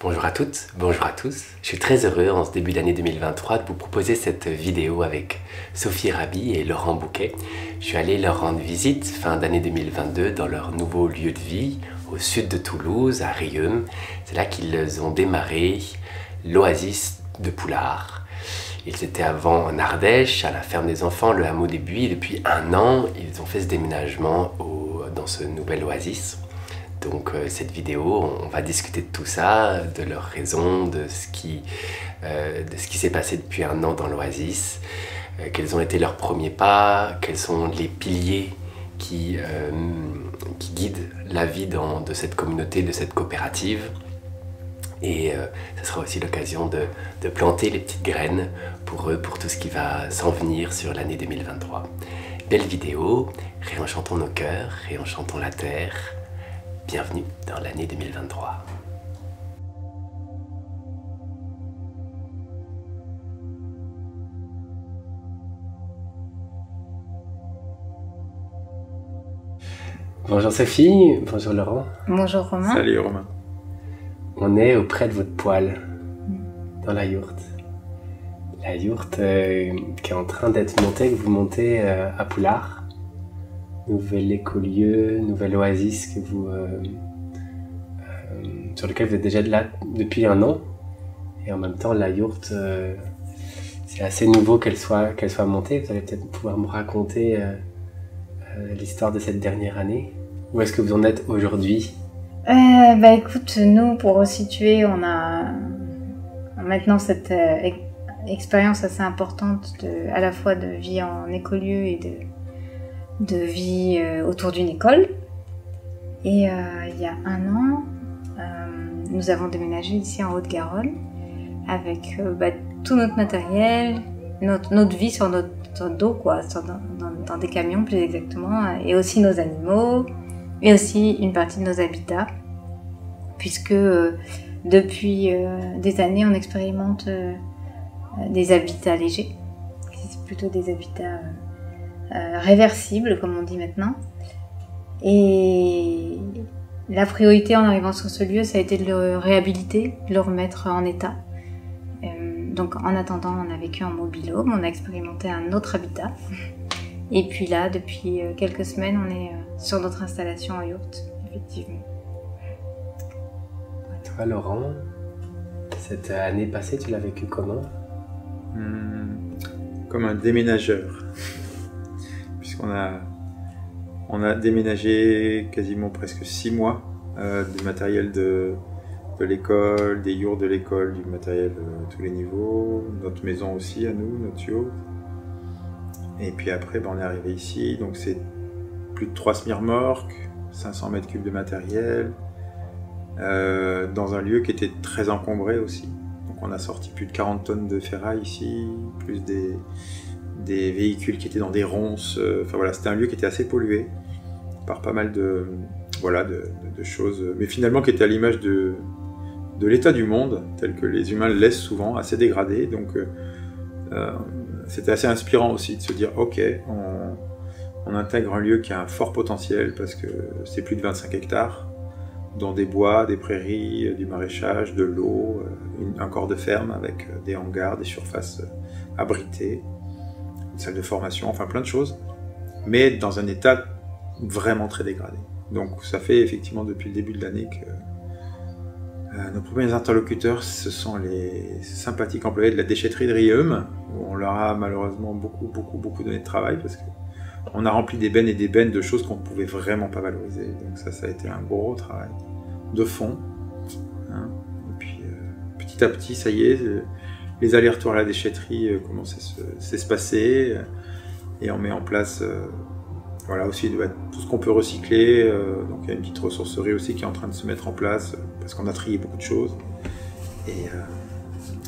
Bonjour à toutes, bonjour à tous. Je suis très heureux en ce début d'année 2023 de vous proposer cette vidéo avec Sophie Raby et Laurent Bouquet. Je suis allé leur rendre visite fin d'année 2022 dans leur nouveau lieu de vie au sud de Toulouse, à Riom. C'est là qu'ils ont démarré l'Oasis de Poulard. Ils étaient avant en Ardèche, à la ferme des enfants, le hameau des Buis. Depuis un an, ils ont fait ce déménagement dans ce nouvel Oasis. Donc cette vidéo, on va discuter de tout ça, de leurs raisons, de ce qui s'est passé depuis un an dans l'Oasis, quels ont été leurs premiers pas, quels sont les piliers qui guident la vie de cette communauté, de cette coopérative. Et ce sera aussi l'occasion de planter les petites graines pour eux, pour tout ce qui va s'en venir sur l'année 2023. Belle vidéo, réenchantons nos cœurs, réenchantons la terre. Bienvenue dans l'année 2023. Bonjour Sophie, bonjour Laurent. Bonjour Romain. Salut Romain. On est auprès de votre poêle, dans la yourte. La yourte qui est en train d'être montée, que vous montez à Poulard. Nouvel écolieu, nouvel oasis que sur lequel vous êtes déjà là depuis un an. Et en même temps, la yourte, c'est assez nouveau qu'elle soit montée. Vous allez peut-être pouvoir me raconter l'histoire de cette dernière année. Où est-ce que vous en êtes aujourd'hui? Écoute, nous, pour resituer, on a maintenant cette expérience assez importante à la fois de vie en écolieu et de vie autour d'une école. Et il y a un an, nous avons déménagé ici en Haute-Garonne avec tout notre matériel, notre vie sur notre dos, quoi, dans des camions plus exactement, et aussi nos animaux, et aussi une partie de nos habitats, puisque depuis des années, on expérimente des habitats légers, c'est plutôt des habitats réversibles, comme on dit maintenant. Et la priorité en arrivant sur ce lieu, ça a été de le réhabiliter, de le remettre en état. Donc en attendant, on a vécu en mobil-home, on a expérimenté un autre habitat. Et puis là, depuis quelques semaines, on est sur notre installation en yourte, effectivement. Toi Laurent, cette année passée, tu l'as vécu comment? Comme un déménageur. Puisqu'on a déménagé quasiment presque 6 mois du matériel de l'école, des yourtes de l'école, du matériel à tous les niveaux, notre maison aussi à nous, notre yacht. Et puis après, on est arrivé ici, donc c'est plus de 3 semi-remorques, 500 mètres cubes de matériel, dans un lieu qui était très encombré aussi. Donc on a sorti plus de 40 tonnes de ferraille ici, plus des véhicules qui étaient dans des ronces. Enfin voilà, c'était un lieu qui était assez pollué par pas mal de choses, mais finalement qui était à l'image de l'état du monde, tel que les humains le laissent souvent, assez dégradé. Donc c'était assez inspirant aussi de se dire ok, on intègre un lieu qui a un fort potentiel parce que c'est plus de 25 hectares, dont des bois, des prairies, du maraîchage, de l'eau, un corps de ferme avec des hangars, des surfaces abritées, une salle de formation, enfin plein de choses, mais dans un état vraiment très dégradé. Donc ça fait effectivement depuis le début de l'année que nos premiers interlocuteurs, ce sont les sympathiques employés de la déchetterie de Riom, où on leur a malheureusement beaucoup donné de travail, parce qu'on a rempli des bennes et des bennes de choses qu'on ne pouvait vraiment pas valoriser. Donc ça a été un gros travail de fond. Hein. Et puis petit à petit, ça y est, les allers-retours à la déchetterie commencent à se passer, et on met en place voilà, aussi tout ce qu'on peut recycler. Donc il y a une petite ressourcerie aussi qui est en train de se mettre en place, parce qu'on a trié beaucoup de choses.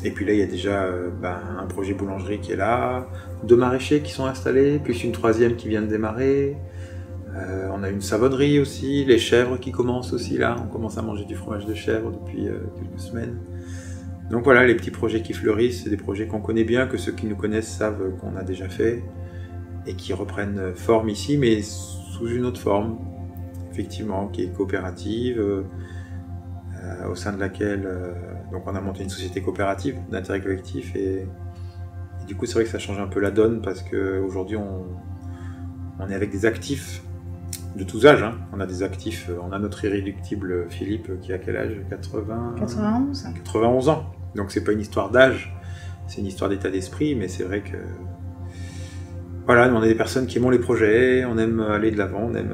Et puis là, il y a déjà un projet boulangerie qui est là, 2 maraîchers qui sont installés, plus une 3e qui vient de démarrer. On a une savonnerie aussi, les chèvres qui commencent aussi là. On commence à manger du fromage de chèvre depuis quelques semaines. Donc voilà, les petits projets qui fleurissent, c'est des projets qu'on connaît bien, que ceux qui nous connaissent savent qu'on a déjà fait, et qui reprennent forme ici, mais sous une autre forme, effectivement, qui est coopérative, au sein de laquelle donc on a monté une société coopérative d'intérêt collectif et du coup c'est vrai que ça change un peu la donne parce qu'aujourd'hui on est avec des actifs de tous âges, hein. On a des actifs, on a notre irréductible Philippe qui a quel âge? 91 ans. Donc c'est pas une histoire d'âge, c'est une histoire d'état d'esprit, mais c'est vrai que voilà, nous on est des personnes qui aiment les projets, on aime aller de l'avant, on aime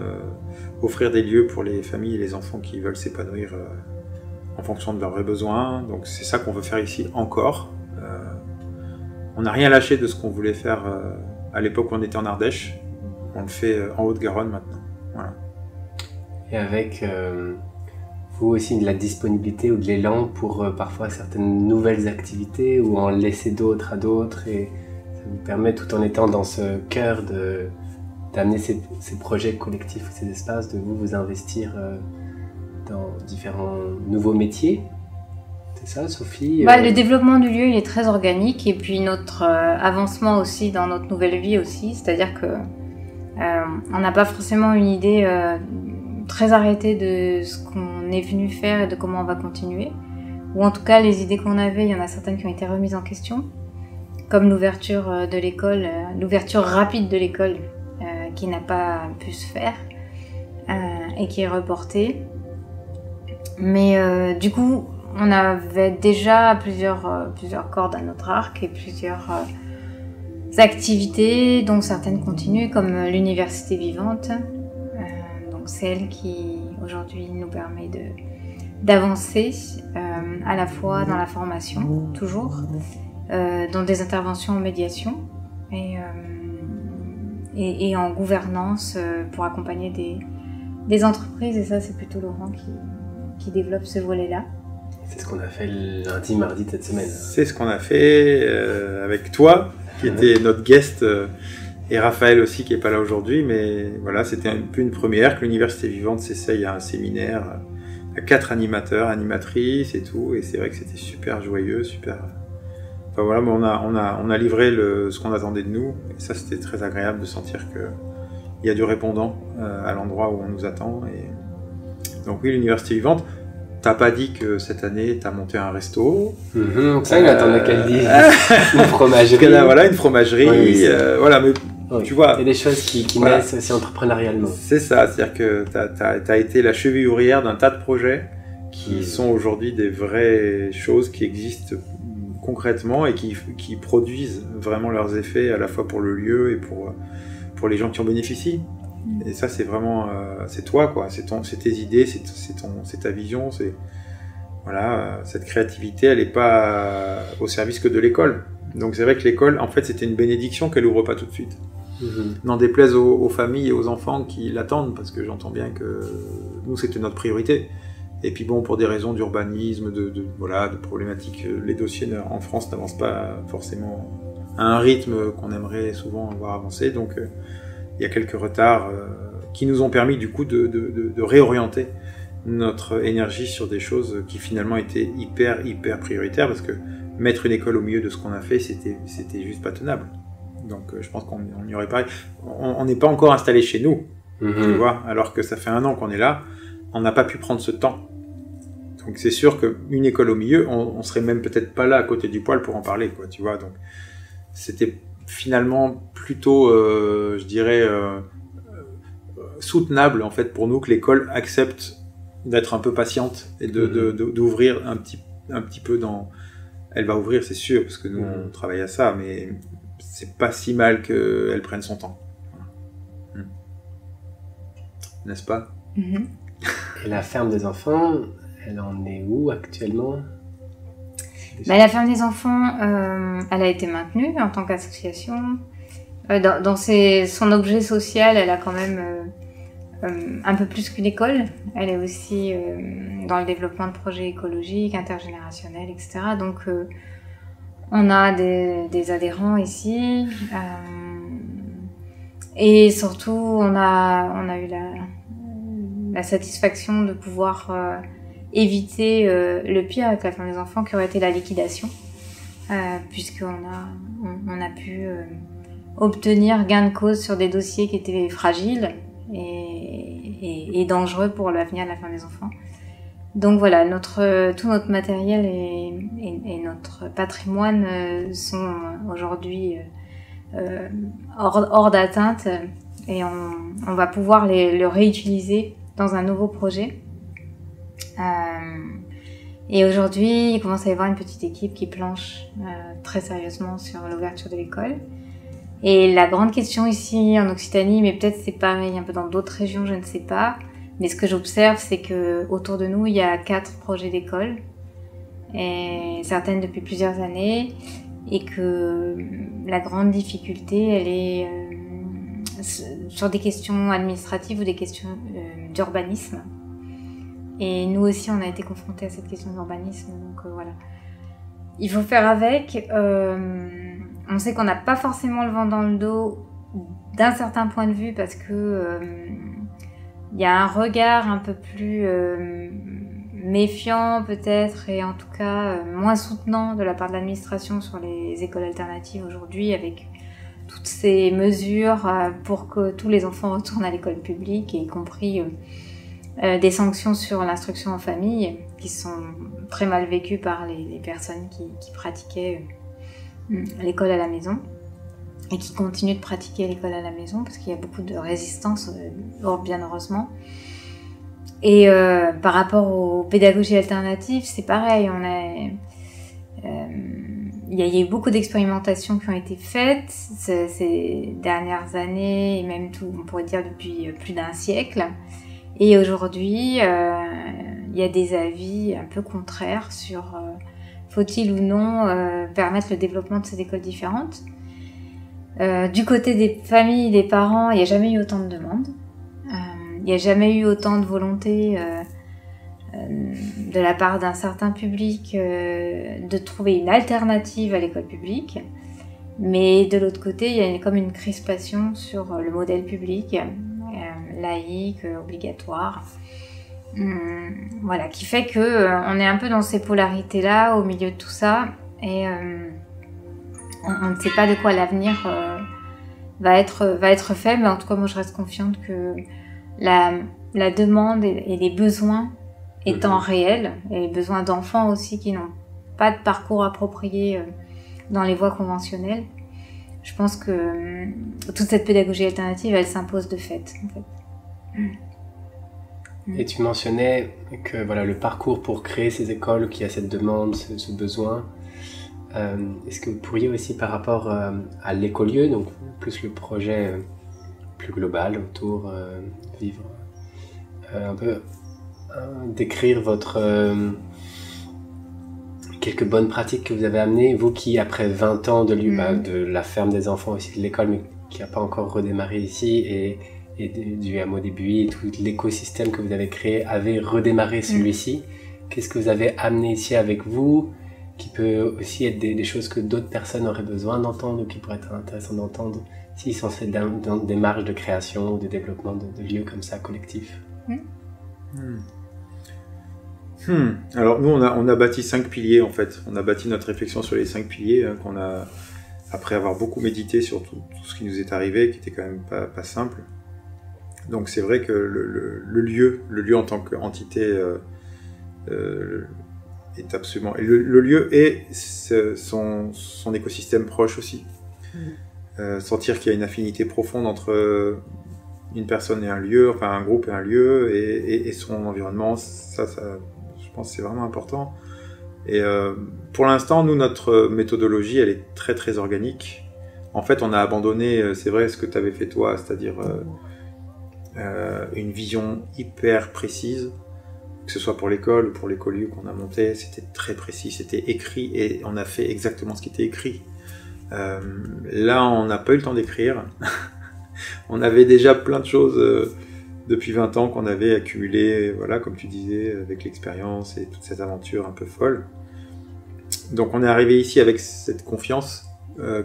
offrir des lieux pour les familles et les enfants qui veulent s'épanouir en fonction de leurs vrais besoins. Donc c'est ça qu'on veut faire ici encore. On n'a rien lâché de ce qu'on voulait faire à l'époque où on était en Ardèche. On le fait en Haute-Garonne maintenant. Voilà. Et avec vous aussi de la disponibilité ou de l'élan pour parfois certaines nouvelles activités ou en laisser d'autres à d'autres, et ça vous permet tout en étant dans ce cœur d'amener ces projets collectifs, ces espaces, de vous investir dans différents nouveaux métiers. C'est ça, Sophie? Le développement du lieu, il est très organique, et puis notre avancement aussi dans notre nouvelle vie aussi, c'est-à-dire que on n'a pas forcément une idée très arrêtée de ce qu'on est venu faire et de comment on va continuer. Ou en tout cas, les idées qu'on avait, il y en a certaines qui ont été remises en question, comme l'ouverture de l'école, l'ouverture rapide de l'école qui n'a pas pu se faire et qui est reportée. Mais du coup, on avait déjà plusieurs cordes à notre arc et plusieurs activités, dont certaines continuent, comme l'université vivante. Donc c'est elle qui aujourd'hui nous permet d'avancer à la fois dans la formation, toujours, dans des interventions en médiation et en gouvernance pour accompagner des entreprises. Et ça, c'est plutôt Laurent qui développe ce volet-là. C'est ce qu'on a fait lundi, mardi de cette semaine. C'est ce qu'on a fait avec toi, qui était notre guest, et Raphaël aussi, qui n'est pas là aujourd'hui. Mais voilà, c'était un peu une première que l'Université Vivante s'essaye à un séminaire à 4 animateurs, animatrices et tout. Et c'est vrai que c'était super joyeux, super... Enfin voilà, mais on a livré ce qu'on attendait de nous. Et ça, c'était très agréable de sentir qu'il y a du répondant à l'endroit où on nous attend. Et... Donc oui, l'Université Vivante... T'as pas dit que cette année t'as monté un resto. Ça, il attendait qu'elle dise. Une fromagerie. Voilà, une fromagerie. Oui, voilà, mais oui. Tu vois. Il y a des choses qui naissent aussi entrepreneurialement. C'est ça, c'est-à-dire que t'as été la cheville ouvrière d'un tas de projets qui sont aujourd'hui des vraies choses qui existent concrètement et qui produisent vraiment leurs effets à la fois pour le lieu et pour les gens qui en bénéficient. Et ça, c'est vraiment, c'est toi, quoi. C'est tes idées, c'est ta vision. C'est voilà, cette créativité, elle n'est pas au service que de l'école. Donc c'est vrai que l'école, en fait, c'était une bénédiction qu'elle ouvre pas tout de suite. N'en déplaise aux familles et aux enfants qui l'attendent, parce que j'entends bien que nous, c'était notre priorité. Et puis bon, pour des raisons d'urbanisme, de problématiques, les dossiers en France n'avancent pas forcément à un rythme qu'on aimerait souvent voir avancer. Donc il y a quelques retards qui nous ont permis du coup de réorienter notre énergie sur des choses qui finalement étaient hyper prioritaires, parce que mettre une école au milieu de ce qu'on a fait, c'était juste pas tenable. Donc je pense qu'on n'y aurait pas... On n'est pas encore installé chez nous, tu vois, alors que ça fait 1 an qu'on est là, on n'a pas pu prendre ce temps. Donc c'est sûr qu'une école au milieu, on serait même peut-être pas là à côté du poêle pour en parler, quoi, tu vois. Donc c'était finalement plutôt, je dirais, soutenable en fait pour nous que l'école accepte d'être un peu patiente et d'ouvrir un petit peu dans... Elle va ouvrir, c'est sûr, parce que nous on travaille à ça, mais c'est pas si mal qu'elle prenne son temps. Voilà. N'est-ce pas? Et la ferme des enfants, elle en est où actuellement? La ferme des enfants, elle a été maintenue en tant qu'association. Dans son objet social, elle a quand même un peu plus qu'une école. Elle est aussi dans le développement de projets écologiques, intergénérationnels, etc. Donc on a des adhérents ici. Et surtout, on a eu la satisfaction de pouvoir éviter le pire avec la ferme des enfants, qui aurait été la liquidation, puisqu'on a pu obtenir gain de cause sur des dossiers qui étaient fragiles et dangereux pour l'avenir de la ferme des enfants. Donc voilà, tout notre matériel et notre patrimoine sont aujourd'hui hors d'atteinte et on va pouvoir le réutiliser dans un nouveau projet. Et aujourd'hui, il commence à y avoir une petite équipe qui planche très sérieusement sur l'ouverture de l'école. Et la grande question ici en Occitanie, mais peut-être c'est pareil un peu dans d'autres régions, je ne sais pas, mais ce que j'observe, c'est que autour de nous, il y a 4 projets d'école, et certaines depuis plusieurs années, et que la grande difficulté, elle est sur des questions administratives ou des questions d'urbanisme. Et nous aussi, on a été confrontés à cette question d'urbanisme, donc voilà. Il faut faire avec. On sait qu'on n'a pas forcément le vent dans le dos d'un certain point de vue parce que il y a un regard un peu plus méfiant peut-être et en tout cas moins soutenant de la part de l'administration sur les écoles alternatives aujourd'hui avec toutes ces mesures pour que tous les enfants retournent à l'école publique et y compris des sanctions sur l'instruction en famille qui sont très mal vécues par les personnes qui pratiquaient l'école à la maison et qui continuent de pratiquer l'école à la maison parce qu'il y a beaucoup de résistance, bien heureusement. Et par rapport aux pédagogies alternatives, c'est pareil. Il y a eu beaucoup d'expérimentations qui ont été faites ces dernières années et même on pourrait dire depuis plus d'un siècle. Et aujourd'hui, il y a des avis un peu contraires sur faut-il ou non permettre le développement de ces écoles différentes. Du côté des familles, des parents, il n'y a jamais eu autant de demandes. Il n'y a jamais eu autant de volonté de la part d'un certain public de trouver une alternative à l'école publique. Mais de l'autre côté, il y a comme une crispation sur le modèle public, laïque, obligatoire. Voilà, qui fait que on est un peu dans ces polarités-là, au milieu de tout ça, et on ne sait pas de quoi l'avenir va être fait, mais en tout cas, moi, je reste confiante que la demande et les besoins étant réels, et les besoins d'enfants aussi qui n'ont pas de parcours approprié dans les voies conventionnelles, je pense que toute cette pédagogie alternative, elle s'impose de fait, en fait. Et tu mentionnais que voilà, le parcours pour créer ces écoles, qu'il y a cette demande, ce besoin. Est-ce que vous pourriez aussi par rapport à l'écolieu, donc plus le projet plus global autour vivre, un peu décrire quelques bonnes pratiques que vous avez amenées, vous qui après 20 ans de la ferme des enfants aussi de l'école, mais qui n'a pas encore redémarré ici, et du hameau des Buis, et tout l'écosystème que vous avez créé avait redémarré celui-ci. Qu'est-ce que vous avez amené ici avec vous, qui peut aussi être des choses que d'autres personnes auraient besoin d'entendre, ou qui pourraient être intéressantes d'entendre, s'ils sont dans des démarches de création ou de développement de lieux comme ça, collectifs? Alors nous, on a bâti 5 piliers en fait. On a bâti notre réflexion sur les 5 piliers qu'on a, après avoir beaucoup médité sur tout ce qui nous est arrivé, qui était quand même pas simple. Donc c'est vrai que le lieu en tant qu'entité est absolument... Et le lieu est son écosystème proche aussi. Sentir qu'il y a une affinité profonde entre une personne et un lieu, enfin un groupe et un lieu, et son environnement, ça je pense que c'est vraiment important. Et pour l'instant, nous, notre méthodologie, elle est très très organique. En fait, on a abandonné, c'est vrai, ce que tu avais fait toi, c'est-à-dire une vision hyper précise, que ce soit pour l'école ou pour l'écolieu qu'on a monté, c'était très précis, c'était écrit et on a fait exactement ce qui était écrit. Là, on n'a pas eu le temps d'écrire. On avait déjà plein de choses depuis 20 ans qu'on avait accumulées, voilà, comme tu disais, avec l'expérience et toute cette aventure un peu folle. Donc on est arrivé ici avec cette confiance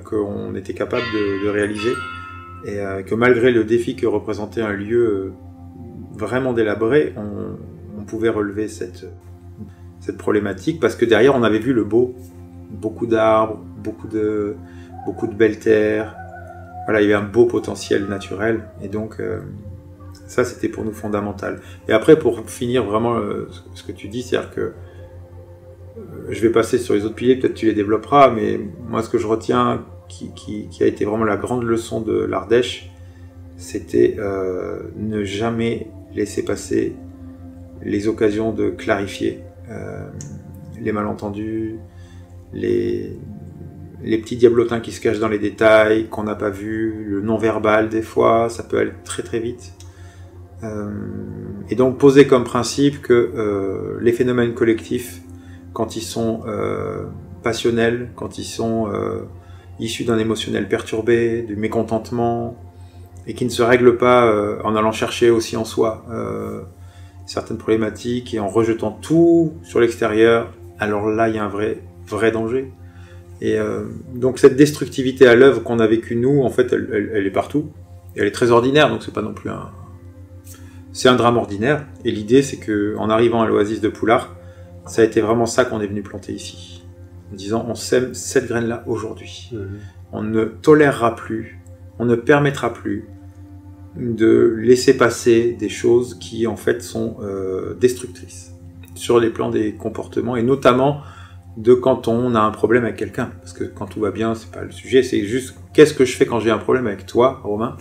qu'on était capable de réaliser, et que malgré le défi que représentait un lieu vraiment délabré, on pouvait relever cette problématique, parce que derrière on avait vu le beau, beaucoup d'arbres, beaucoup de belles terres, voilà, il y avait un beau potentiel naturel, et donc Ça, c'était pour nous fondamental. Et après, pour finir vraiment ce que tu dis, c'est-à-dire que je vais passer sur les autres piliers, peut-être tu les développeras, mais moi, ce que je retiens, qui a été vraiment la grande leçon de l'Ardèche, c'était ne jamais laisser passer les occasions de clarifier les malentendus, les petits diablotins qui se cachent dans les détails, qu'on n'a pas vu, le non-verbal des fois, ça peut aller très très vite. Et donc poser comme principe que les phénomènes collectifs, quand ils sont passionnels, quand ils sont issus d'un émotionnel perturbé, du mécontentement, et qui ne se règlent pas en allant chercher aussi en soi certaines problématiques et en rejetant tout sur l'extérieur, alors là il y a un vrai danger. Et donc cette destructivité à l'œuvre qu'on a vécue nous, en fait elle est partout, et elle est très ordinaire, donc c'est pas non plus c'est un drame ordinaire. Et l'idée c'est que en arrivant à l'oasis de Poulard, ça a été vraiment ça qu'on est venu planter ici, en disant on sème cette graine là aujourd'hui. On ne tolérera plus, on ne permettra plus de laisser passer des choses qui en fait sont destructrices sur les plans des comportements, et notamment de quand on a un problème avec quelqu'un, parce que quand tout va bien c'est pas le sujet, c'est juste qu'est-ce que je fais quand j'ai un problème avec toi, Romain?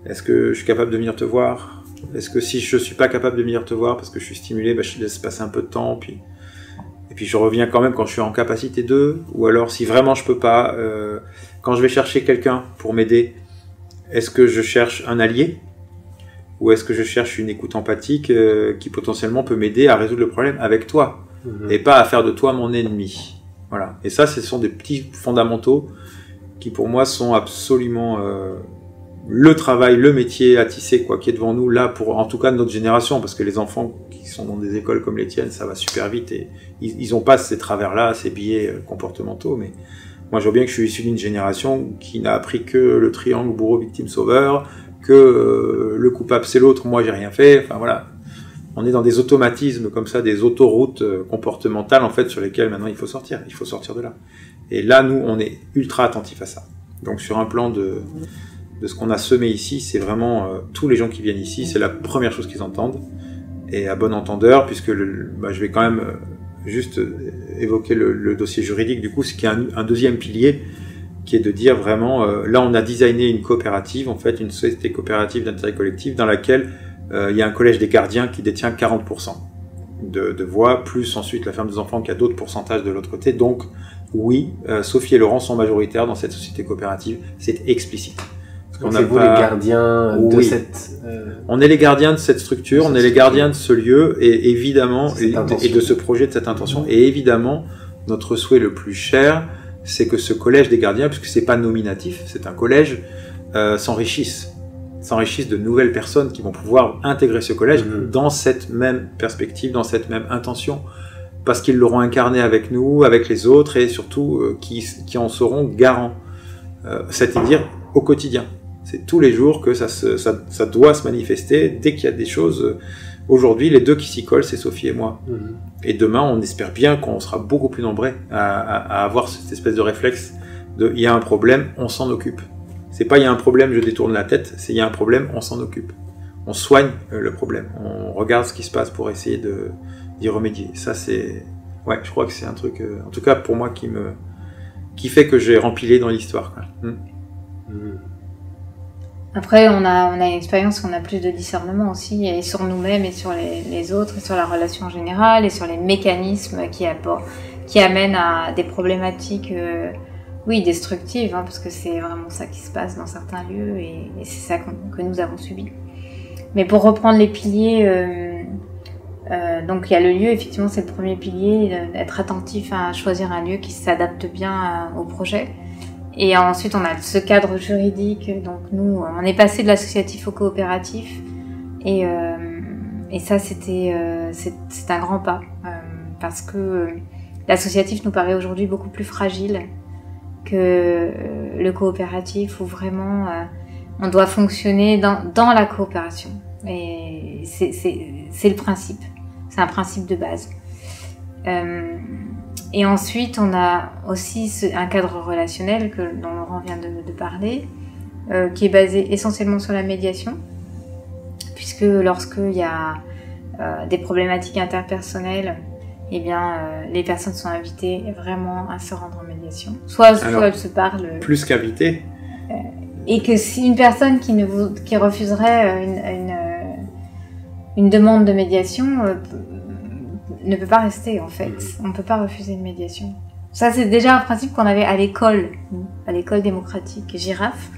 Est-ce que je suis capable de venir te voir? Est-ce que si je suis pas capable de venir te voir parce que je suis stimulé, je laisse passer un peu de temps, et puis je reviens quand même quand je suis en capacité de, ou alors si vraiment je peux pas, quand je vais chercher quelqu'un pour m'aider, est-ce que je cherche un allié ou est-ce que je cherche une écoute empathique qui potentiellement peut m'aider à résoudre le problème avec toi et pas à faire de toi mon ennemi. Voilà. Et ça, ce sont des petits fondamentaux qui pour moi sont absolument le travail, le métier à tisser quoi, qui est devant nous là pour en tout cas notre génération, parce que les enfants qui sont dans des écoles comme les tiennes, ça va super vite et ils ont pas ces travers-là, ces biais comportementaux, mais moi, je vois bien que je suis issu d'une génération qui n'a appris que le triangle bourreau-victime-sauveur, que le coupable c'est l'autre, moi j'ai rien fait. Enfin voilà, on est dans des automatismes comme ça, des autoroutes comportementales en fait sur lesquelles maintenant il faut sortir de là. Et là, nous, on est ultra attentifs à ça. Donc sur un plan de ce qu'on a semé ici, c'est vraiment tous les gens qui viennent ici, c'est la première chose qu'ils entendent. Et à bon entendeur, puisque je vais quand même juste évoquer le dossier juridique, du coup, ce qui est un deuxième pilier, qui est de dire vraiment, là on a designé une coopérative, en fait, une société coopérative d'intérêt collectif dans laquelle il y a un collège des gardiens qui détient 40% de voix, plus ensuite la ferme des enfants qui a d'autres pourcentages de l'autre côté. Donc oui, Sophie et Laurent sont majoritaires dans cette société coopérative, c'est explicite. Donc c'est vous les gardiens de cette... On est les gardiens de cette structure, on est les gardiens de ce lieu, et évidemment, et de ce projet, de cette intention. Et évidemment, notre souhait le plus cher, c'est que ce collège des gardiens, puisque c'est pas nominatif, c'est un collège, s'enrichisse de nouvelles personnes qui vont pouvoir intégrer ce collège dans cette même perspective, dans cette même intention, parce qu'ils l'auront incarné avec nous, avec les autres, et surtout qui en seront garants. C'est-à-dire au quotidien. C'est tous les jours que ça doit se manifester dès qu'il y a des choses. Aujourd'hui, les deux qui s'y collent, c'est Sophie et moi. Et demain, on espère bien qu'on sera beaucoup plus nombreux à avoir cette espèce de réflexe de il y a un problème, on s'en occupe. C'est pas il y a un problème, je détourne la tête, c'est il y a un problème, on s'en occupe. On soigne le problème, on regarde ce qui se passe pour essayer d'y remédier. Ça, c'est... Ouais, je crois que c'est un truc, en tout cas pour moi, qui fait que j'ai rempilé dans l'histoire. Après, on a une expérience, on a plus de discernement aussi, et sur nous-mêmes, et sur les autres, et sur la relation générale, et sur les mécanismes qui amènent à des problématiques, destructives, hein, parce que c'est vraiment ça qui se passe dans certains lieux, et c'est ça que nous avons subi. Mais pour reprendre les piliers, donc il y a le lieu, effectivement, c'est le premier pilier, d'être attentif à choisir un lieu qui s'adapte bien au projet. Et ensuite, on a ce cadre juridique. Donc nous, on est passé de l'associatif au coopératif. Et ça, c'est un grand pas. Parce que l'associatif nous paraît aujourd'hui beaucoup plus fragile que le coopératif, où vraiment on doit fonctionner dans la coopération. Et c'est le principe. C'est un principe de base. Et ensuite, on a aussi un cadre relationnel dont Laurent vient de parler, qui est basé essentiellement sur la médiation, puisque lorsqu'il y a des problématiques interpersonnelles, eh bien, les personnes sont invitées vraiment à se rendre en médiation. Soit elles se parlent... Plus qu'invitées. Et que si une personne qui refuserait une demande de médiation ne peut pas rester, en fait. On ne peut pas refuser une médiation. Ça, c'est déjà un principe qu'on avait à l'école démocratique Girafe.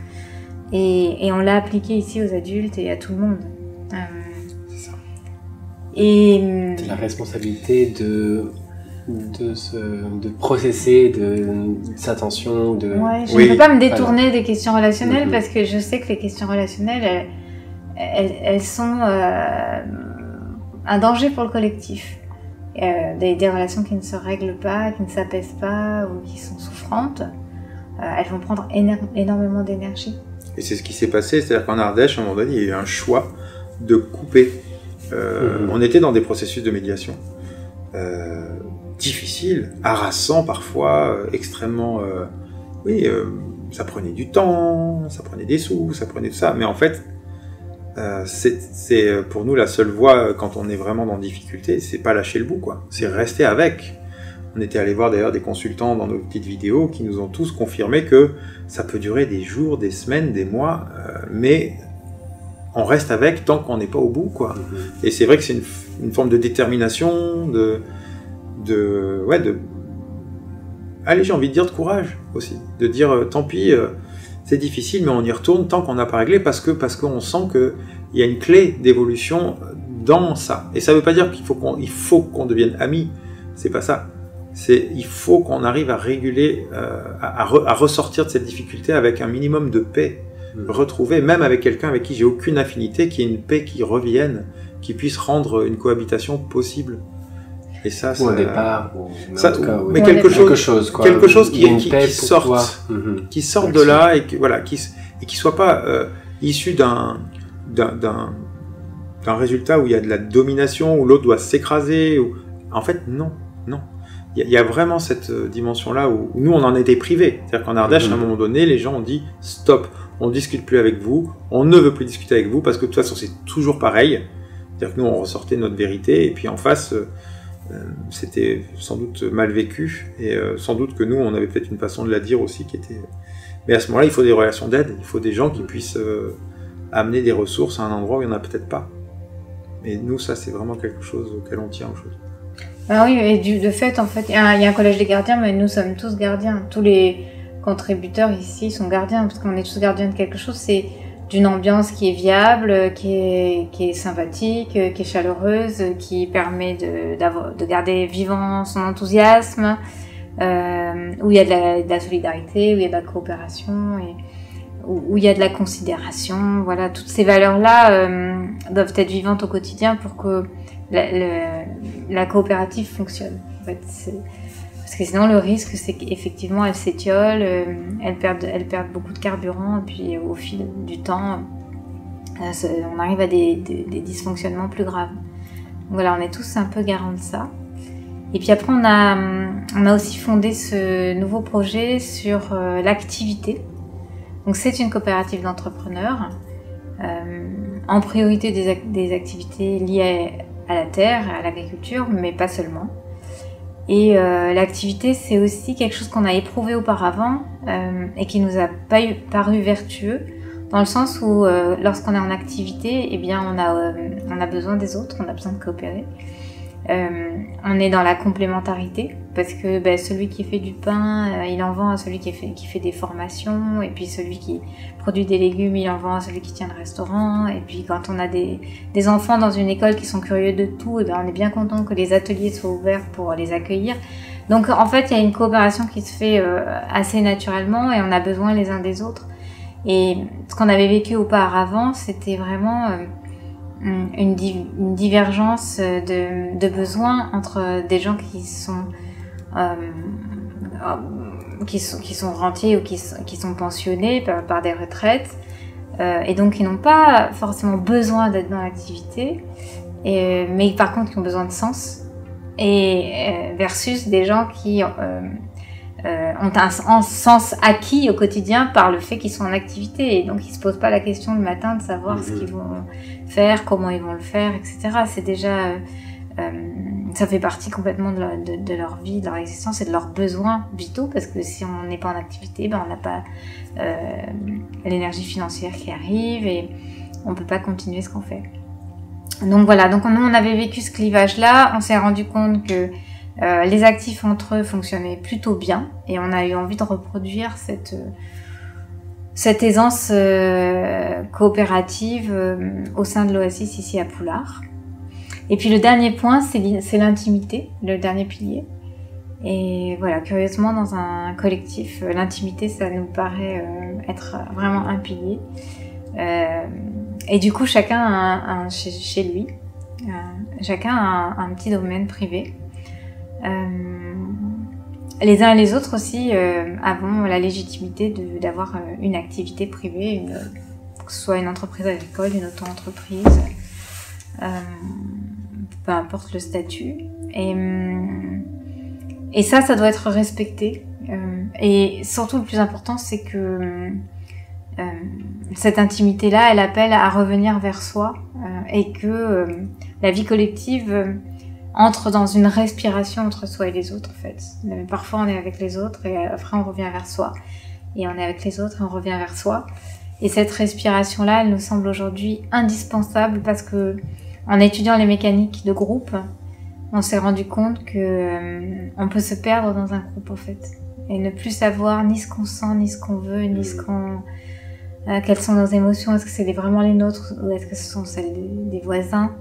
Et on l'a appliqué ici aux adultes et à tout le monde. C'est ça. Et c'est la responsabilité de processer de sa tension. Ouais, je ne peux pas me détourner des questions relationnelles parce que je sais que les questions relationnelles, elles sont un danger pour le collectif. Des relations qui ne se règlent pas, qui ne s'apaisent pas ou qui sont souffrantes, elles vont prendre énormément d'énergie. Et c'est ce qui s'est passé, c'est-à-dire qu'en Ardèche, à un moment donné, il y a eu un choix de couper. On était dans des processus de médiation difficiles, harassants parfois, extrêmement... ça prenait du temps, ça prenait des sous, ça prenait tout ça, mais en fait, c'est pour nous la seule voie quand on est vraiment dans difficulté, c'est pas lâcher le bout, quoi. C'est rester avec. On était allé voir d'ailleurs des consultants dans nos petites vidéos qui nous ont tous confirmé que ça peut durer des jours, des semaines, des mois, mais on reste avec tant qu'on n'est pas au bout, quoi. Et c'est vrai que c'est une forme de détermination, allez, j'ai envie de dire de courage aussi, de dire tant pis, c'est difficile, mais on y retourne tant qu'on n'a pas réglé parce qu'on sent qu'il y a une clé d'évolution dans ça. Et ça ne veut pas dire qu'il faut qu'on devienne amis, c'est pas ça. Il faut qu'on arrive à réguler, à ressortir de cette difficulté avec un minimum de paix, retrouver, même avec quelqu'un avec qui j'ai aucune affinité, qui ait une paix qui revienne, qui puisse rendre une cohabitation possible. Et ça, ou un départ, mais quelque chose qui sorte de là et qui soit pas issu d'un résultat où il y a de la domination, où l'autre doit s'écraser. En fait, non. Il y a vraiment cette dimension-là où nous, on en était privés. C'est-à-dire qu'en Ardèche, à un moment donné, les gens ont dit « Stop, on ne discute plus avec vous, on ne veut plus discuter avec vous, parce que de toute façon, c'est toujours pareil. » C'est-à-dire que nous, on ressortait notre vérité, et puis en face, c'était sans doute mal vécu, et sans doute que nous, on avait peut-être une façon de la dire aussi qui était... Mais à ce moment-là, il faut des relations d'aide, il faut des gens qui puissent amener des ressources à un endroit où il n'y en a peut-être pas. Et nous, ça, c'est vraiment quelque chose auquel on tient aux choses. Ah oui, et de fait, en fait, il y a un collège des gardiens, mais nous sommes tous gardiens. Tous les contributeurs ici sont gardiens, parce qu'on est tous gardiens de quelque chose. C'est d'une ambiance qui est viable, qui est sympathique, qui est chaleureuse, qui permet de garder vivant son enthousiasme, où il y a de la solidarité, où il y a de la coopération, et où il y a de la considération. Voilà, toutes ces valeurs-là doivent être vivantes au quotidien pour que la coopérative fonctionne. En fait, parce que sinon le risque c'est qu'effectivement elles s'étiolent, elles perdent beaucoup de carburant et puis au fil du temps on arrive à des dysfonctionnements plus graves. Donc voilà, on est tous un peu garants de ça. Et puis après on a aussi fondé ce nouveau projet sur l'activité. Donc c'est une coopérative d'entrepreneurs, en priorité des activités liées à la terre, à l'agriculture, mais pas seulement. Et l'activité, c'est aussi quelque chose qu'on a éprouvé auparavant et qui nous a paru vertueux, dans le sens où lorsqu'on est en activité, eh bien, on a besoin des autres, on a besoin de coopérer. On est dans la complémentarité, parce que celui qui fait du pain, il en vend à celui qui fait des formations, et puis celui qui produit des légumes, il en vend à celui qui tient le restaurant, et puis quand on a des enfants dans une école qui sont curieux de tout, et on est bien content que les ateliers soient ouverts pour les accueillir. Donc en fait, il y a une coopération qui se fait assez naturellement, et on a besoin les uns des autres. Et ce qu'on avait vécu auparavant, c'était vraiment... une divergence de besoins entre des gens qui sont rentiers ou qui sont pensionnés par des retraites et donc qui n'ont pas forcément besoin d'être dans l'activité, mais par contre qui ont besoin de sens, et versus des gens qui ont un sens acquis au quotidien par le fait qu'ils sont en activité. Et donc, ils se posent pas la question le matin de savoir ce qu'ils vont faire, comment ils vont le faire, etc. C'est déjà... ça fait partie complètement de leur vie, de leur existence et de leurs besoins vitaux, parce que si on n'est pas en activité, ben on n'a pas l'énergie financière qui arrive et on peut pas continuer ce qu'on fait. Donc voilà, donc nous on avait vécu ce clivage-là, on s'est rendu compte que les actifs entre eux fonctionnaient plutôt bien et on a eu envie de reproduire cette aisance coopérative au sein de l'Oasis ici à Poulard. Et puis le dernier point, c'est l'intimité, le dernier pilier. Et voilà, curieusement, dans un collectif, l'intimité, ça nous paraît être vraiment un pilier. Et du coup, chacun chez lui, chacun a un petit domaine privé. Les uns et les autres aussi avons la légitimité d'avoir une activité privée, que ce soit une entreprise agricole, une auto-entreprise. Peu importe le statut, et ça doit être respecté, et surtout le plus important c'est que cette intimité-là, elle appelle à revenir vers soi, et que la vie collective entre dans une respiration entre soi et les autres en fait. Parfois on est avec les autres et après on revient vers soi, et on est avec les autres et on revient vers soi, et cette respiration-là, elle nous semble aujourd'hui indispensable parce que en étudiant les mécaniques de groupe, on s'est rendu compte que on peut se perdre dans un groupe en fait, et ne plus savoir ni ce qu'on sent, ni ce qu'on veut, ni quelles sont nos émotions, est-ce que c'est vraiment les nôtres ou est-ce que ce sont celles des voisins,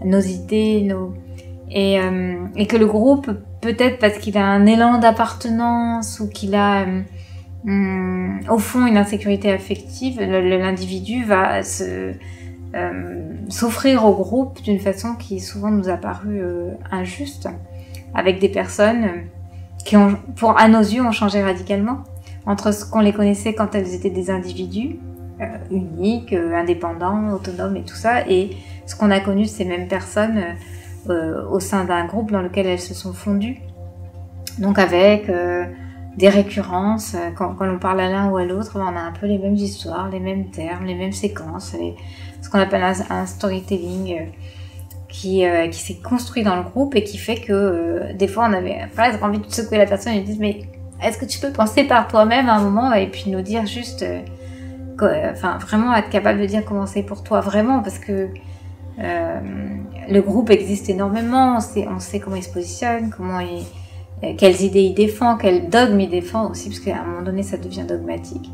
nos idées, et que le groupe, peut-être parce qu'il a un élan d'appartenance ou qu'il a au fond une insécurité affective, l'individu va s'offrir au groupe d'une façon qui souvent nous a paru injuste, avec des personnes qui à nos yeux ont changé radicalement entre ce qu'on les connaissait quand elles étaient des individus uniques, indépendants, autonomes et tout ça, et ce qu'on a connu de ces mêmes personnes au sein d'un groupe dans lequel elles se sont fondues, donc avec des récurrences, quand on parle à l'un ou à l'autre, on a un peu les mêmes histoires, les mêmes termes, les mêmes séquences, ce qu'on appelle un storytelling qui s'est construit dans le groupe et qui fait que des fois on avait envie de secouer la personne et de dire mais est-ce que tu peux penser par toi-même à un moment et puis nous dire juste vraiment être capable de dire comment c'est pour toi vraiment, parce que le groupe existe énormément, on sait comment il se positionne, quelles idées il défend, quels dogmes il défend aussi, parce qu'à un moment donné ça devient dogmatique,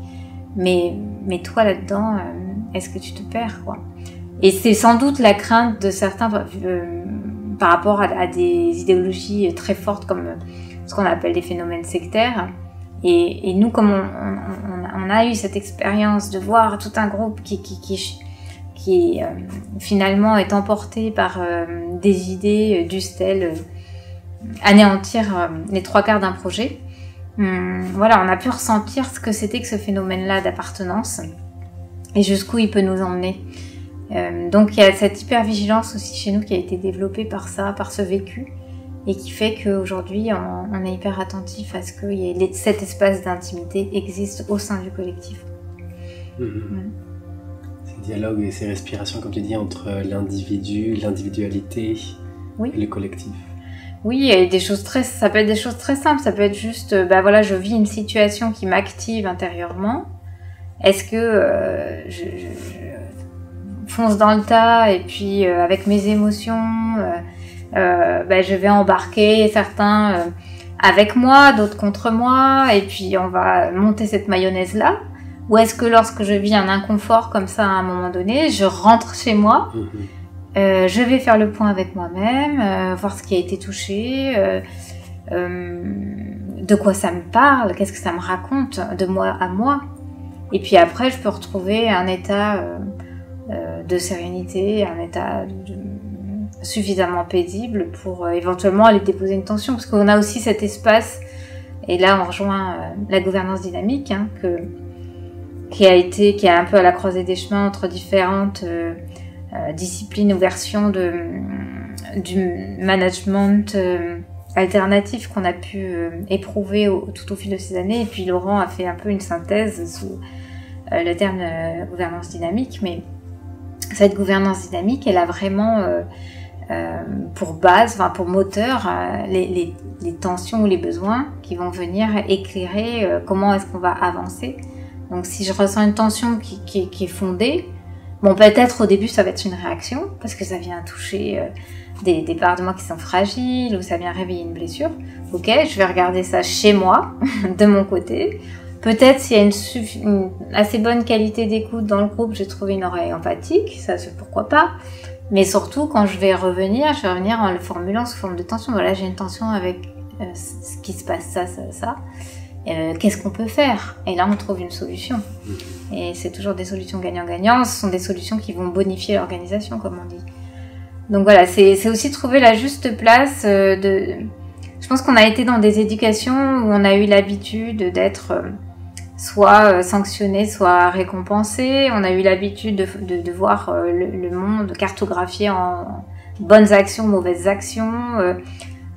mais toi là-dedans est-ce que tu te perds quoi? Et c'est sans doute la crainte de certains par rapport à des idéologies très fortes comme ce qu'on appelle des phénomènes sectaires, et nous comme on a eu cette expérience de voir tout un groupe qui finalement est emporté par des idées du style anéantir les 3/4 d'un projet. Voilà, on a pu ressentir ce que c'était que ce phénomène-là d'appartenance et jusqu'où il peut nous emmener. Donc il y a cette hypervigilance aussi chez nous qui a été développée par ça, par ce vécu, et qui fait qu'aujourd'hui on est hyper attentif à ce que cet espace d'intimité existe au sein du collectif. Ces dialogues et ces respirations, comme tu dis, entre l'individu, l'individualité et le collectif. Oui, et ça peut être des choses très simples, ça peut être juste, voilà, je vis une situation qui m'active intérieurement. Est-ce que je fonce dans le tas et puis avec mes émotions, je vais embarquer certains avec moi, d'autres contre moi, et puis on va monter cette mayonnaise-là? Ou est-ce que lorsque je vis un inconfort comme ça à un moment donné, je rentre chez moi, je vais faire le point avec moi-même, voir ce qui a été touché, de quoi ça me parle, qu'est-ce que ça me raconte de moi à moi. Et puis après, je peux retrouver un état de sérénité, un état suffisamment paisible pour éventuellement aller déposer une tension. Parce qu'on a aussi cet espace, et là on rejoint la gouvernance dynamique, qui est un peu à la croisée des chemins entre différentes disciplines ou versions du management alternatifs qu'on a pu éprouver tout au fil de ces années. Et puis Laurent a fait un peu une synthèse sous le terme gouvernance dynamique. Mais cette gouvernance dynamique, elle a vraiment pour base, enfin pour moteur, les tensions ou les besoins qui vont venir éclairer comment est-ce qu'on va avancer. Donc si je ressens une tension qui est fondée, bon, peut-être au début ça va être une réaction, parce que ça vient toucher des parts de moi qui sont fragiles, ou ça vient réveiller une blessure. Ok, je vais regarder ça chez moi, de mon côté. Peut-être s'il y a une assez bonne qualité d'écoute dans le groupe, j'ai trouvé une oreille empathique, ça c'est pourquoi pas. Mais surtout, quand je vais revenir en le formulant sous forme de tension. Voilà, j'ai une tension avec ce qui se passe, ça. Qu'est-ce qu'on peut faire? Et là, on trouve une solution. Et c'est toujours des solutions gagnant-gagnant. Ce sont des solutions qui vont bonifier l'organisation, comme on dit. Donc voilà, c'est aussi trouver la juste place Je pense qu'on a été dans des éducations où on a eu l'habitude d'être soit sanctionné, soit récompensé. On a eu l'habitude de voir le monde cartographié en bonnes actions, mauvaises actions,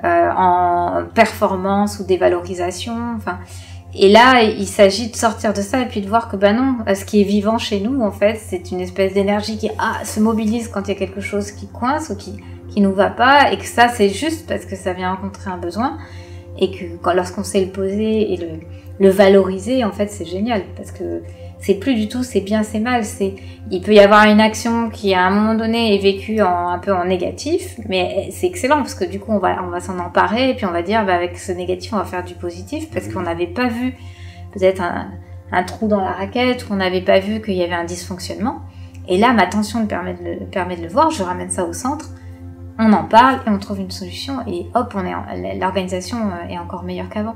en performance ou dévalorisation. Enfin, et là, il s'agit de sortir de ça et puis de voir que non, ce qui est vivant chez nous, en fait, c'est une espèce d'énergie qui se mobilise quand il y a quelque chose qui coince ou qui nous va pas, et que ça, c'est juste parce que ça vient rencontrer un besoin, et que lorsqu'on sait le poser et le valoriser, en fait, c'est génial, parce que c'est plus du tout c'est bien, c'est mal, il peut y avoir une action qui à un moment donné est vécue un peu en négatif, mais c'est excellent parce que du coup on va s'en emparer et puis on va dire avec ce négatif on va faire du positif, parce qu'on n'avait pas vu peut-être un trou dans la raquette, ou on n'avait pas vu qu'il y avait un dysfonctionnement, et là ma tension me permet de le voir, je ramène ça au centre, on en parle et on trouve une solution, et hop, l'organisation est encore meilleure qu'avant.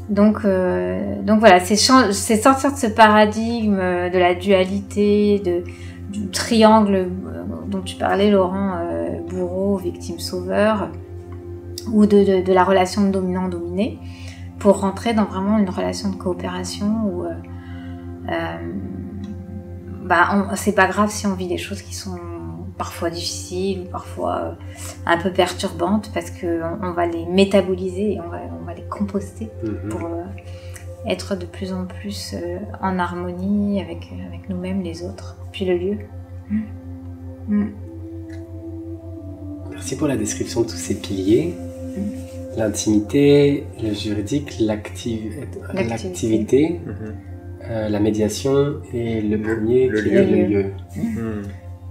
Donc voilà, c'est sortir de ce paradigme de la dualité, du triangle dont tu parlais, Laurent, bourreau, victime, sauveur, ou de la relation de dominant-dominé, pour rentrer dans vraiment une relation de coopération où c'est pas grave si on vit des choses qui sont parfois difficiles, ou parfois un peu perturbantes, parce qu'on va les métaboliser et on va les composter pour être de plus en plus en harmonie avec nous-mêmes, les autres, puis le lieu. Merci pour la description de tous ces piliers. L'intimité, le juridique, l'activité, la médiation et le premier qui est le lieu.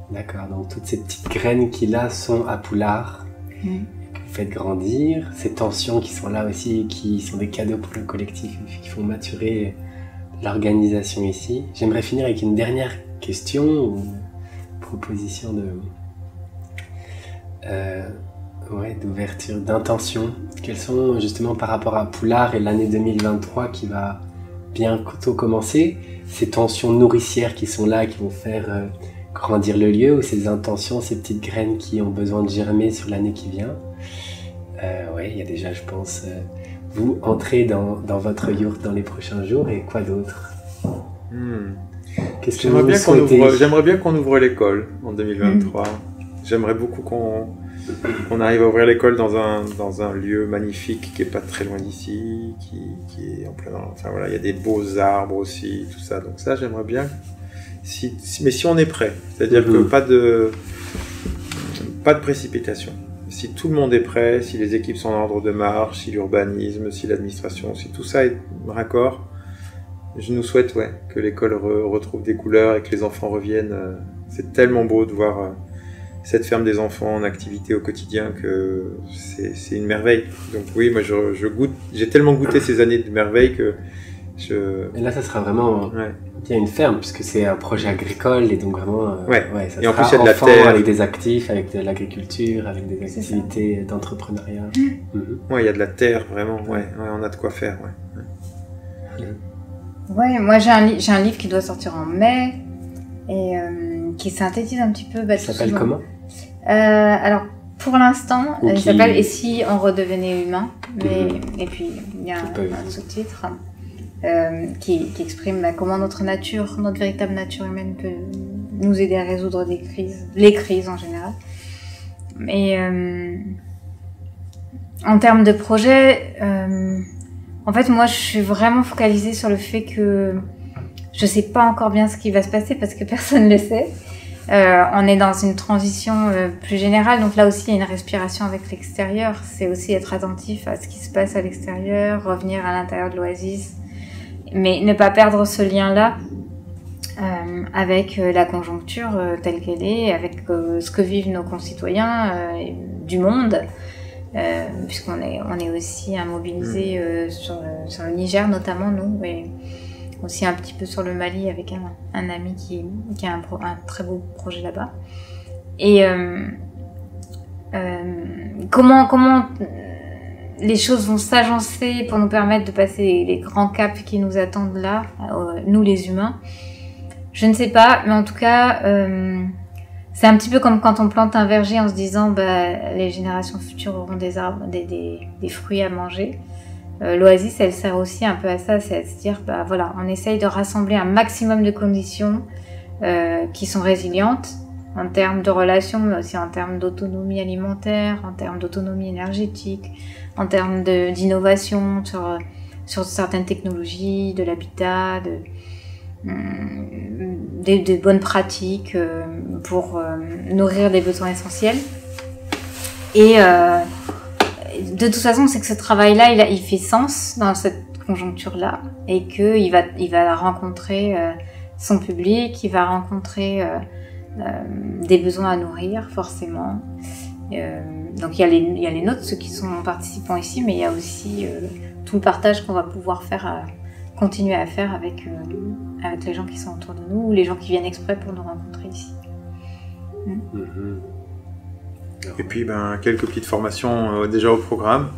D'accord, donc toutes ces petites graines qui là sont à Poulard, que vous faites grandir, ces tensions qui sont là aussi, qui sont des cadeaux pour le collectif, qui font maturer l'organisation ici. J'aimerais finir avec une dernière question ou proposition d'ouverture, d'intention. Quelles sont justement par rapport à Poulard et l'année 2023 qui va bientôt commencer, ces tensions nourricières qui sont là, qui vont faire grandir le lieu, ou ces intentions, ces petites graines qui ont besoin de germer sur l'année qui vient. Il y a déjà, je pense, vous entrez dans votre yourte dans les prochains jours, et quoi d'autre? Qu'est-ce que vous souhaitez? J'aimerais bien qu'on ouvre l'école en 2023. J'aimerais beaucoup qu'on arrive à ouvrir l'école dans un lieu magnifique qui est pas très loin d'ici, qui est en plein... Enfin voilà, il y a des beaux arbres aussi, tout ça. Donc ça, j'aimerais bien... mais si on est prêt, c'est-à-dire que pas de précipitation. Si tout le monde est prêt, si les équipes sont en ordre de marche, si l'urbanisme, si l'administration, si tout ça est raccord, je nous souhaite que l'école retrouve des couleurs et que les enfants reviennent. C'est tellement beau de voir cette ferme des enfants en activité au quotidien que c'est une merveille. Donc oui, moi j'ai tellement goûté ces années de merveille que Et là, ça sera vraiment bien une ferme, puisque c'est un projet agricole, et donc vraiment, ça et en plus, il y a de la terre. Avec des actifs, avec de l'agriculture, avec des activités d'entrepreneuriat. Il y a de la terre, vraiment, on a de quoi faire. Moi j'ai un livre qui doit sortir en mai, et qui synthétise un petit peu... Il s'appelle comment? Alors, pour l'instant, il s'appelle « Et si on redevenait humain ?» Et puis, il y a un sous-titre qui exprime comment notre véritable nature humaine peut nous aider à résoudre les crises en général. En termes de projet, en fait, moi, je suis vraiment focalisée sur le fait que je sais pas encore bien ce qui va se passer parce que personne ne le sait. On est dans une transition plus générale, donc là aussi il y a une respiration avec l'extérieur. C'est aussi être attentif à ce qui se passe à l'extérieur, revenir à l'intérieur de l'Oasis, mais ne pas perdre ce lien-là avec la conjoncture telle qu'elle est, avec ce que vivent nos concitoyens du monde, puisqu'on est aussi mobilisés sur le Niger notamment, nous, et aussi un petit peu sur le Mali avec un ami qui a un très beau projet là-bas. Et comment les choses vont s'agencer pour nous permettre de passer les grands caps qui nous attendent là, nous les humains, je ne sais pas, mais en tout cas, c'est un petit peu comme quand on plante un verger en se disant les générations futures auront des arbres, des fruits à manger. L'Oasis, elle sert aussi un peu à ça, c'est à se dire, voilà, on essaye de rassembler un maximum de conditions qui sont résilientes en termes de relations, mais aussi en termes d'autonomie alimentaire, en termes d'autonomie énergétique, en termes d'innovation sur certaines technologies, de l'habitat, des bonnes pratiques pour nourrir des besoins essentiels. Et de toute façon, c'est que ce travail-là, il fait sens dans cette conjoncture-là et qu'il va rencontrer son public, il va rencontrer des besoins à nourrir, forcément. Donc il y a les nôtres, ceux qui sont participants ici, mais il y a aussi tout le partage qu'on va pouvoir continuer à faire avec les gens qui sont autour de nous, ou les gens qui viennent exprès pour nous rencontrer ici. Et puis quelques petites formations déjà au programme.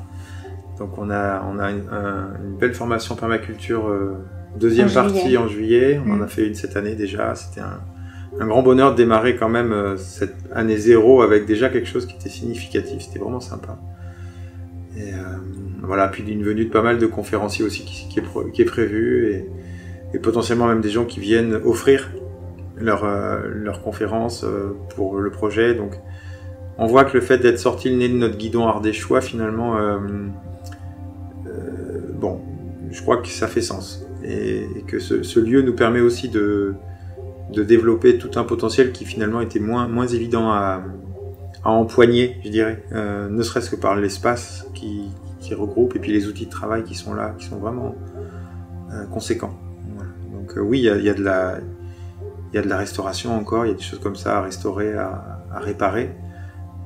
Donc on a une belle formation permaculture, deuxième partie en juillet. On en a fait une cette année déjà. C'était un grand bonheur de démarrer quand même cette année 0 avec déjà quelque chose qui était significatif. C'était vraiment sympa. Et voilà, puis une venue de pas mal de conférenciers aussi qui est prévue, et potentiellement même des gens qui viennent offrir leur conférence pour le projet. Donc on voit que le fait d'être sorti le nez de notre guidon ardéchois, finalement, je crois que ça fait sens. Et que ce lieu nous permet aussi de développer tout un potentiel qui finalement était moins évident à empoigner, je dirais, ne serait-ce que par l'espace qui regroupe, et puis les outils de travail qui sont là, qui sont vraiment conséquents. Voilà. Donc oui, il y a de la restauration encore, il y a des choses comme ça à restaurer, à réparer.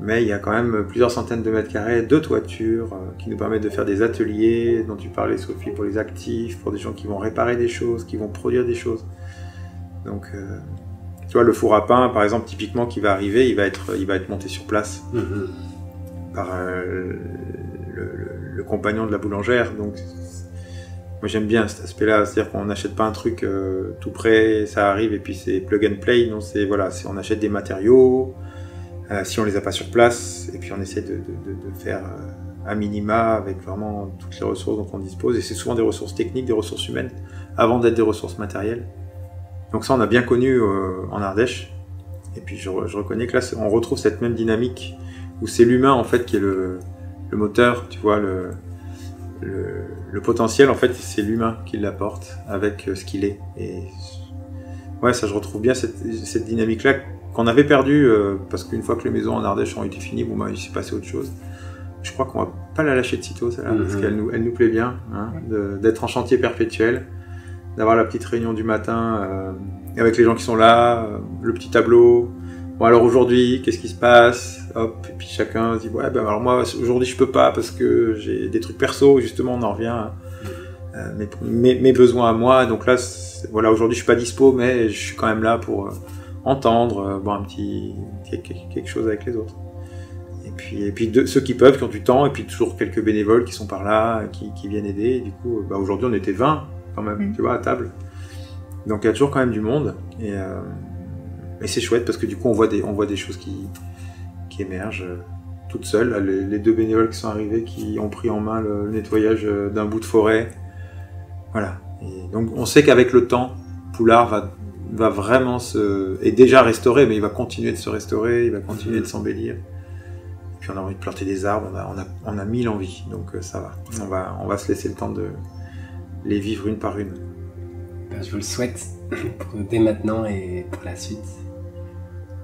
Mais il y a quand même plusieurs centaines de mètres carrés de toiture qui nous permettent de faire des ateliers dont tu parlais, Sophie, pour les actifs, pour des gens qui vont réparer des choses, qui vont produire des choses. Donc, tu vois, le four à pain, par exemple, typiquement, qui va arriver, il va être monté sur place par le compagnon de la boulangère. Donc, moi j'aime bien cet aspect-là, c'est-à-dire qu'on n'achète pas un truc tout prêt, ça arrive et puis c'est plug and play. Non, on achète des matériaux. Si on les a pas sur place, et puis on essaie de faire un minima avec vraiment toutes les ressources dont on dispose, et c'est souvent des ressources techniques, des ressources humaines, avant d'être des ressources matérielles. Donc ça on a bien connu en Ardèche, et puis je reconnais que là on retrouve cette même dynamique, où c'est l'humain en fait qui est le moteur, tu vois, le potentiel en fait c'est l'humain qui l'apporte avec ce qu'il est, et ouais, ça je retrouve bien cette dynamique-là, qu'on avait perdu parce qu'une fois que les maisons en Ardèche ont été finies, il s'est passé autre chose. Je crois qu'on va pas la lâcher de sitôt, celle-là, parce qu'elle nous plaît bien, hein, d'être en chantier perpétuel, d'avoir la petite réunion du matin avec les gens qui sont là, le petit tableau. Bon alors aujourd'hui, qu'est-ce qui se passe? Hop, et puis chacun se dit ouais, alors moi aujourd'hui je peux pas parce que j'ai des trucs perso, justement on en revient à mes besoins à moi. Donc là, voilà, aujourd'hui je suis pas dispo, mais je suis quand même là pour entendre, quelque chose avec les autres. Et puis ceux qui peuvent, qui ont du temps, et puis toujours quelques bénévoles qui sont par là, qui viennent aider. Et du coup, aujourd'hui on était 20 quand même, tu vois, à table. Donc il y a toujours quand même du monde, et c'est chouette parce que du coup on voit des choses qui émergent toutes seules. Les deux bénévoles qui sont arrivés, qui ont pris en main le nettoyage d'un bout de forêt. Voilà. Et donc on sait qu'avec le temps, Poulard va vraiment est déjà restauré, mais il va continuer de se restaurer, il va continuer de s'embellir. puis on a envie de planter des arbres, on a 1000 envies, donc ça va. On va se laisser le temps de les vivre une par une. Je vous le souhaite dès maintenant et pour la suite.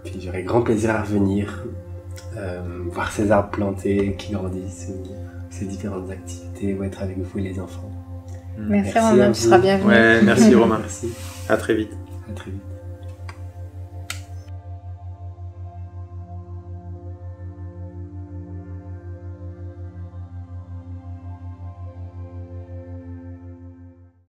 Puis j'aurai grand plaisir à revenir, voir ces arbres plantés qui grandissent, ces différentes activités, ou être avec vous et les enfants. Merci Romain, tu seras bienvenu. Ouais, merci Romain. Merci. À très vite. À très vite.